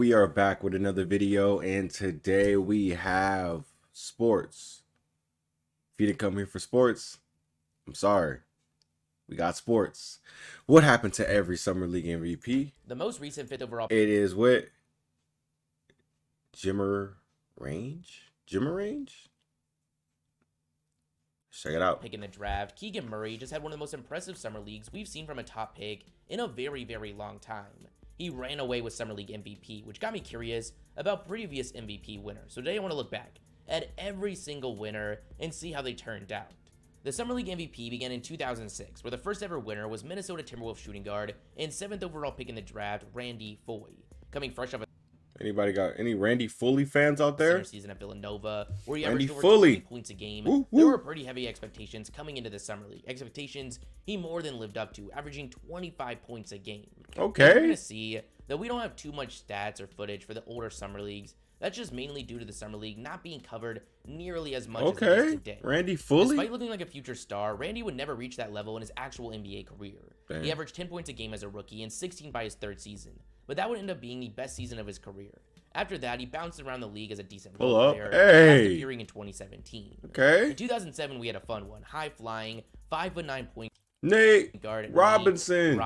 We are back with another video, and today we have sports. If you didn't come here for sports, I'm sorry. We got sports. What happened to every Summer League MVP? The most recent 5th overall. It is what? Jimmer Range? Check it out. Pick in the draft, Keegan Murray just had one of the most impressive Summer Leagues we've seen from a top pick in a very, very long time. He ran away with Summer League MVP, which got me curious about previous MVP winners. So today I want to look back at every single winner and see how they turned out. The Summer League MVP began in 2006, where the first ever winner was Minnesota Timberwolves shooting guard and 7th overall pick in the draft, Randy Foye. Coming fresh off Anybody got any Randy Foley fans out there? Season at Villanova, where he Randy averaged over Foley. 20 points a game. Woo, woo. There were pretty heavy expectations coming into the Summer League. Expectations he more than lived up to, averaging 25 points a game. Okay. You're going to see that we don't have too much stats or footage for the older Summer Leagues. That's just mainly due to the Summer League not being covered nearly as much as it is today. Randy Foley? Despite looking like a future star, Randy would never reach that level in his actual NBA career. Damn. He averaged 10 points a game as a rookie and 16 by his third season, but that would end up being the best season of his career. After that, he bounced around the league as a decent role player, after appearing in 2017. Okay. In 2007, we had a fun one. High-flying, 5'9" point Nate guard Robinson.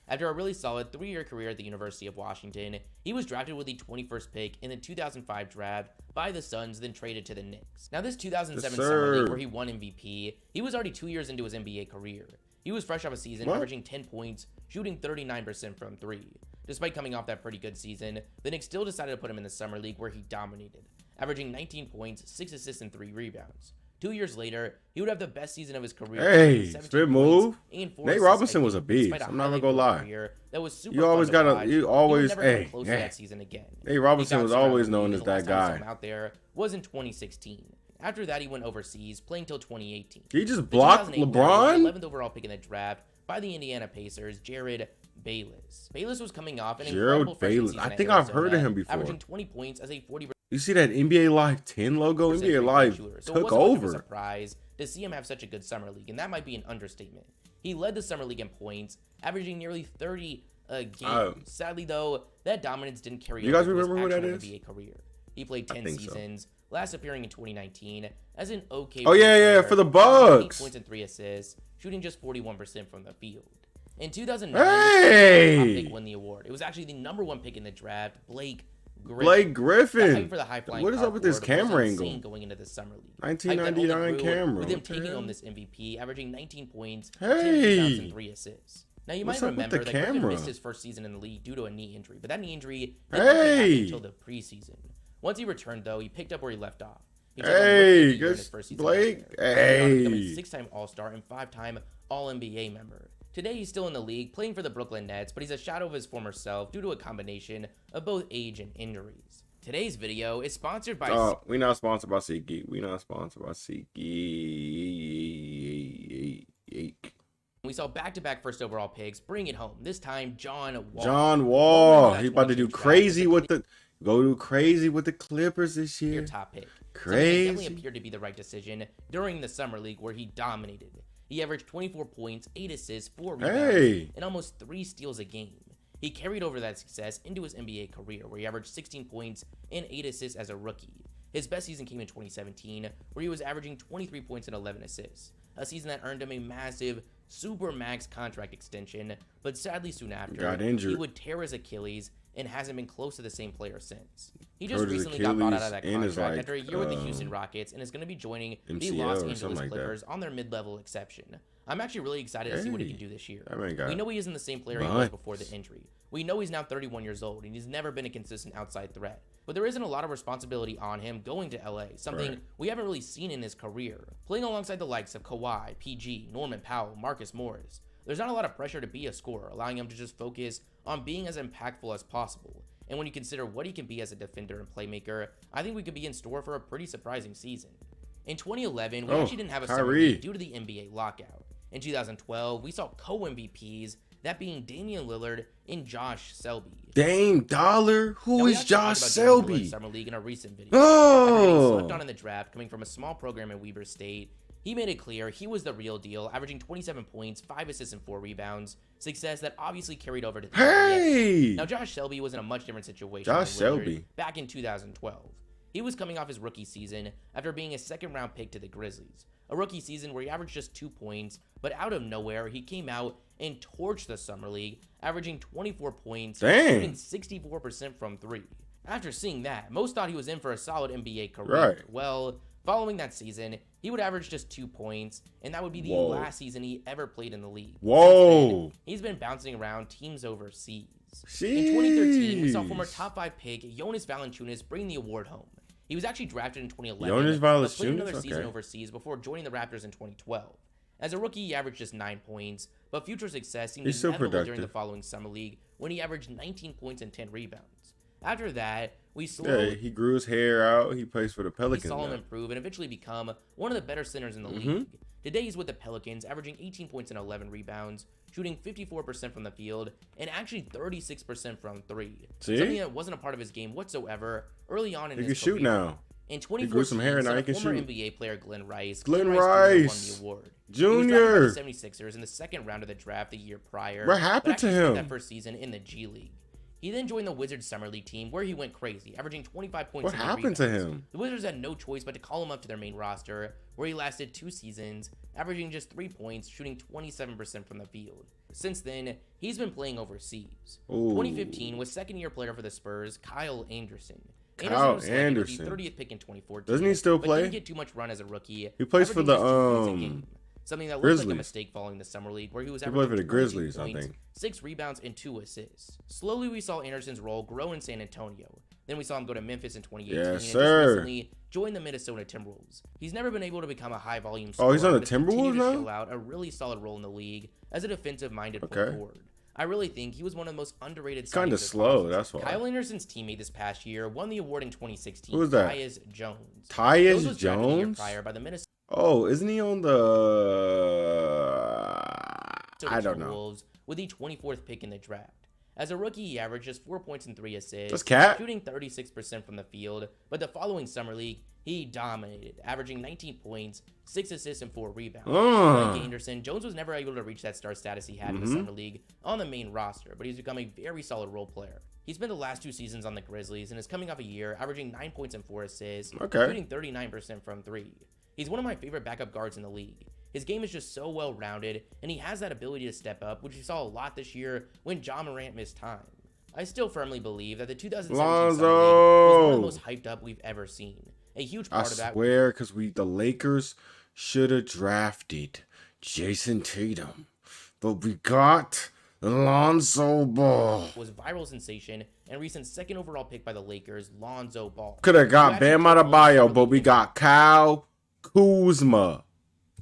After a really solid 3-year career at the University of Washington, he was drafted with the 21st pick in the 2005 draft by the Suns, then traded to the Knicks. Now, this 2007 Summer League, where he won MVP, he was already 2 years into his NBA career. He was fresh off a season, averaging 10 points, shooting 39% from 3. Despite coming off that pretty good season, the Knicks still decided to put him in the Summer League, where he dominated, averaging 19 points, 6 assists, and 3 rebounds. 2 years later, he would have the best season of his career. Hey, straight move. Nate Robinson was a beast. I'm not gonna go lie. That was super you always gotta, you always, hey, that season again. Nate Robinson was always known as that guy. Out there was in 2016. After that, he went overseas, playing till 2018. He just blocked LeBron. 11th overall pick in the draft by the Indiana Pacers, Jared Bayless. Bayless was coming off an incredible freshman season. I think I've heard of him before. Averaging 20 points as a 40%. You see that NBA Live 10 logo? NBA Live took over. A surprise to see him have such a good Summer League, and that might be an understatement. He led the Summer League in points, averaging nearly 30 a game. Sadly, though, that dominance didn't carry over to his actual NBA career. He played 10 seasons, last appearing in 2019 as an okay. For the Bucks. 8 points and 3 assists, shooting just 41% from the field. In 2009, the top pick won the award. It was actually the #1 pick in the draft, Blake Griffin. For the what is up with this camera angle? Going into the Summer League. 1999 camera. With him taking home this MVP, averaging 19 points, 10 rebounds, and 3 assists. Now, you might remember that Griffin missed his first season in the league due to a knee injury, but that knee injury didn't happen until the preseason. Once he returned, though, he picked up where he left off. He took Blake. Becoming a 6-time All-Star and 5-time All-NBA member. Today, he's still in the league, playing for the Brooklyn Nets, but he's a shadow of his former self due to a combination of both age and injuries. Today's video is sponsored by... we're not sponsored by SeatGeek. We saw back-to-back first overall picks bring it home. This time, John Wall. He's about to do crazy with the... crazy with the Clippers this year. Your top pick. Crazy. Definitely appeared to be the right decision during the Summer League, where he dominated. He averaged 24 points, 8 assists, 4 rebounds, and almost 3 steals a game. He carried over that success into his NBA career, where he averaged 16 points and 8 assists as a rookie. His best season came in 2017, where he was averaging 23 points and 11 assists, a season that earned him a massive Supermax contract extension, but sadly soon after, he would tear his Achilles and hasn't been close to the same player since. He just recently got bought out of that contract after a year with the Houston Rockets and is going to be joining the Los Angeles Clippers on their mid-level exception. I'm actually really excited to see what he can do this year. We know he isn't the same player he was before the injury. We know he's now 31 years old and he's never been a consistent outside threat. But there isn't a lot of responsibility on him going to LA, something we haven't really seen in his career. Playing alongside the likes of Kawhi, PG, Norman Powell, Marcus Morris, there's not a lot of pressure to be a scorer, allowing him to just focus on being as impactful as possible. And when you consider what he can be as a defender and playmaker, I think we could be in store for a pretty surprising season. In 2011, we actually didn't have a Summer League due to the NBA lockout. In 2012, we saw co-MVPs, that being Damian Lillard and Josh Shelby. Dame Dollar? Who is Josh Shelby? Summer League in a recent video. After getting swept on in the draft, coming from a small program in Weber State, He made it clear he was the real deal, averaging 27 points, 5 assists, and 4 rebounds. Success that obviously carried over to the NBA. Now, Josh Shelby was in a much different situation back in 2012. He was coming off his rookie season after being a second-round pick to the Grizzlies. A rookie season where he averaged just 2 points, but out of nowhere, he came out and torched the Summer League, averaging 24 points, shooting 64% from 3. After seeing that, most thought he was in for a solid NBA career. Well, following that season, he would average just 2 points, and that would be the last season he ever played in the league. Then, he's been bouncing around teams overseas. In 2013, we saw former top 5 pick Jonas Valanciunas bring the award home. He was actually drafted in 2011, but played another season overseas before joining the Raptors in 2012. As a rookie, he averaged just 9 points, but future success seemed inevitable during the following Summer League when he averaged 19 points and 10 rebounds. After that, we slowly he grew his hair out. He plays for the Pelicans. We saw him improve and eventually become one of the better centers in the league. Today, he's with the Pelicans, averaging 18 points and 11 rebounds, shooting 54% from the field, and actually 36% from 3. Something that wasn't a part of his game whatsoever early on in his career. He can shoot now. In 2014, former NBA player Glenn Rice won the award. Junior. He was drafted by the 76ers in the second round of the draft the year prior. What happened to him? That first season in the G League. He then joined the Wizards Summer League team, where he went crazy, averaging 25 points. What happened to him? The Wizards had no choice but to call him up to their main roster, where he lasted 2 seasons, averaging just 3 points, shooting 27% from the field. Since then, he's been playing overseas. 2015 was second-year player for the Spurs, Kyle Anderson. Anderson was selected with the 30th pick in 2014. Doesn't he still play? But didn't get too much run as a rookie. He plays for the something that looked Grizzlies. like a mistake following the Summer League, where he was averaging for the Grizzlies, points, I think. 6 rebounds, and 2 assists. Slowly, we saw Anderson's role grow in San Antonio. Then we saw him go to Memphis in 2018 and just recently joined the Minnesota Timberwolves. He's never been able to become a high-volume scorer. He's on the Timberwolves now? Show out a really solid role in the league as a defensive-minded forward. I really think he was one of the most underrated. Kind of slow, that's why. Kyle Anderson's teammate this past year won the award in 2016. Who was that? Tyus Jones. Tyus Jones? Prior by the Minnesota. Isn't he on the? I don't know. Wolves with the 24th pick in the draft. As a rookie, he averaged just 4 points and 3 assists, shooting 36% from the field. But the following Summer League, he dominated, averaging 19 points, 6 assists, and 4 rebounds. Like Anderson, Jones was never able to reach that star status he had in the Summer League on the main roster, but he's become a very solid role player. He spent the last 2 seasons on the Grizzlies and is coming off a year averaging 9 points and 4 assists, shooting 39% from 3. He's one of my favorite backup guards in the league. His game is just so well-rounded, and he has that ability to step up, which we saw a lot this year when Ja Morant missed time. I still firmly believe that the 2017 Summer League was one of the most hyped up we've ever seen. A huge part of that. I swear, because the Lakers should have drafted Jason Tatum, but we got Lonzo Ball. Was viral sensation and recent second overall pick by the Lakers, Lonzo Ball. Could have got Bam Adebayo, but we got Kyle Kuzma.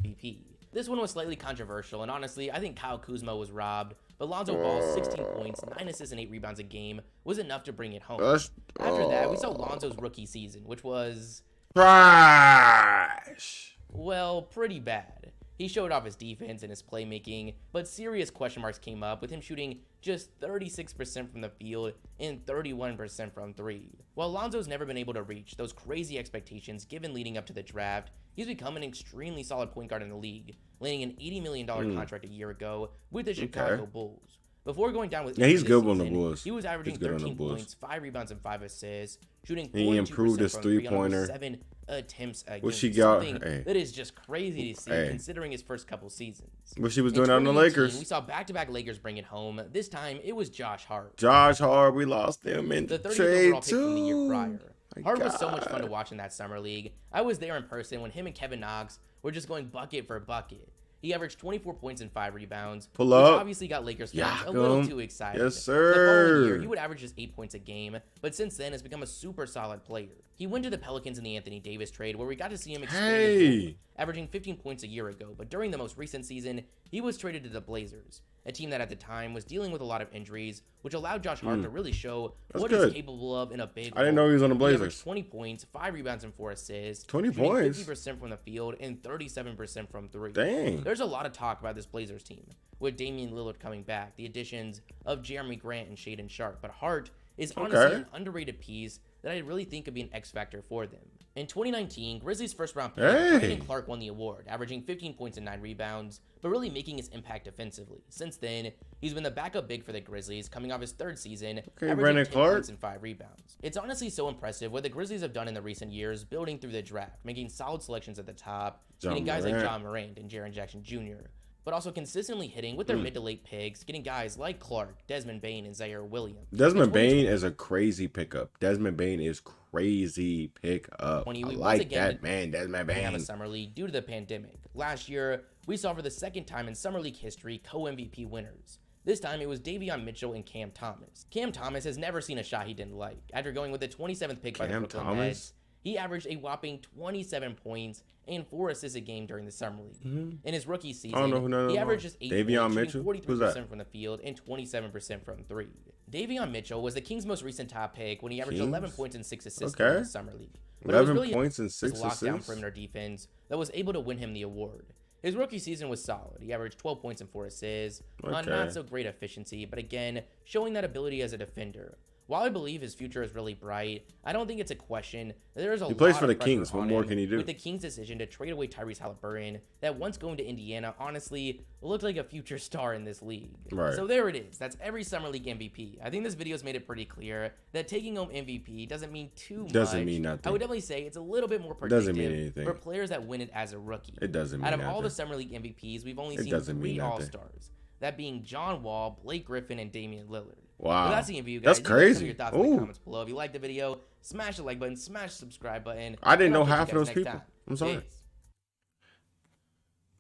BP. This one was slightly controversial, and honestly, I think Kyle Kuzma was robbed, but Lonzo Ball's 16 points, 9 assists, and 8 rebounds a game was enough to bring it home. After that, we saw Lonzo's rookie season, which was trash. Well, pretty bad. He showed off his defense and his playmaking, but serious question marks came up with him shooting just 36% from the field and 31% from 3. While Lonzo's never been able to reach those crazy expectations given leading up to the draft, he's become an extremely solid point guard in the league, landing an $80 million contract a year ago with the Chicago Bulls. Before going down with he's good on the Bulls. He was averaging 13 points, 5 rebounds, and 5 assists, shooting 42% he improved his three-pointer. 7 attempts a game. What she got? That is just crazy to see, considering his first couple seasons. What she was doing out on the Lakers. We saw back-to-back Lakers bring it home. This time, it was Josh Hart. Josh Hart, we lost him in the 30th trade overall pick from the year prior. Hart was so much fun to watch in that Summer League. I was there in person when him and Kevin Knox were just going bucket for bucket. He averaged 24 points and 5 rebounds, which obviously got Lakers fans a little too excited. Yes, sir. The following year, he would average just 8 points a game, but since then has become a super solid player. He went to the Pelicans in the Anthony Davis trade, where we got to see him expand, averaging 15 points a year ago, but during the most recent season, he was traded to the Blazers, a team that at the time was dealing with a lot of injuries, which allowed Josh Hart to really show what he's capable of in a big I didn't know he was on the Blazers. 20 points, 5 rebounds, and 4 assists. 20 points? 50% from the field and 37% from 3. Dang. There's a lot of talk about this Blazers team, with Damian Lillard coming back, the additions of Jeremy Grant and Shaedon Sharpe, but Hart is honestly an underrated piece that I really think could be an X factor for them. In 2019, Grizzlies first round pick Brandon Clark won the award, averaging 15 points and 9 rebounds, but really making his impact defensively. Since then, he's been the backup big for the Grizzlies, coming off his third season, averaging 10 points and 5 rebounds. It's honestly so impressive what the Grizzlies have done in the recent years, building through the draft, making solid selections at the top, getting guys like John Morant and Jaren Jackson Jr., but also consistently hitting with their mid to late picks, getting guys like Clark, Desmond Bane, and Zaire Williams. Desmond Bane is a crazy pickup. Desmond Bane is crazy pickup. I like that, man. Desmond Bane. Have a summer league due to the pandemic. Last year, we saw for the second time in summer league history co-MVP winners. This time, it was Davion Mitchell and Cam Thomas. Cam Thomas has never seen a shot he didn't like. After going with the 27th pick by the Brooklyn Nets, he averaged a whopping 27 points and 4 assists a game during the summer league. In his rookie season, he averaged just 8 points, shooting 43% from the field and 27% from 3. Davion Mitchell was the Kings' most recent top pick when he averaged 11 points and 6 assists in the summer league. But 11 really points and 6 assists. Lockdown perimeter defense that was able to win him the award. His rookie season was solid. He averaged 12 points and 4 assists on not so great efficiency, but again, showing that ability as a defender. While I believe his future is really bright, I don't think it's a question. There's a lot of pressure on him. He plays for the Kings. What more can he do? With the Kings' decision to trade away Tyrese Haliburton, that once going to Indiana, honestly, looked like a future star in this league. So there it is. That's every Summer League MVP. I think this video's made it pretty clear that taking home MVP doesn't mean too much. Doesn't mean nothing. I would definitely say it's a little bit more predictive. Doesn't mean anything. For players that win it as a rookie. It doesn't mean nothing. Out of all the Summer League MVPs, we've only seen 3 All-Stars. That being John Wall, Blake Griffin, and Damian Lillard. Wow. But that's the interview, guys. That's crazy. Your thoughts in the comments below. If you liked the video, smash the like button, smash the subscribe button. I didn't know half of those people. I'm sorry.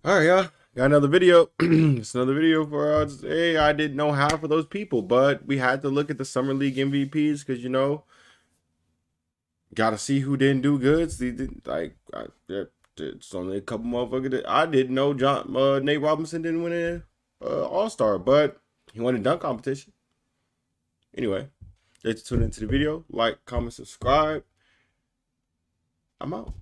All right, y'all. Got another video. It's another video for us. Hey, I didn't know half of those people, but we had to look at the Summer League MVPs because, you know, got to see who didn't do good. It's only a couple motherfuckers that I didn't know. Nate Robinson didn't win an All-Star, but he won a dunk competition. Anyway, thanks for tuning into the video. Like, comment, subscribe. I'm out.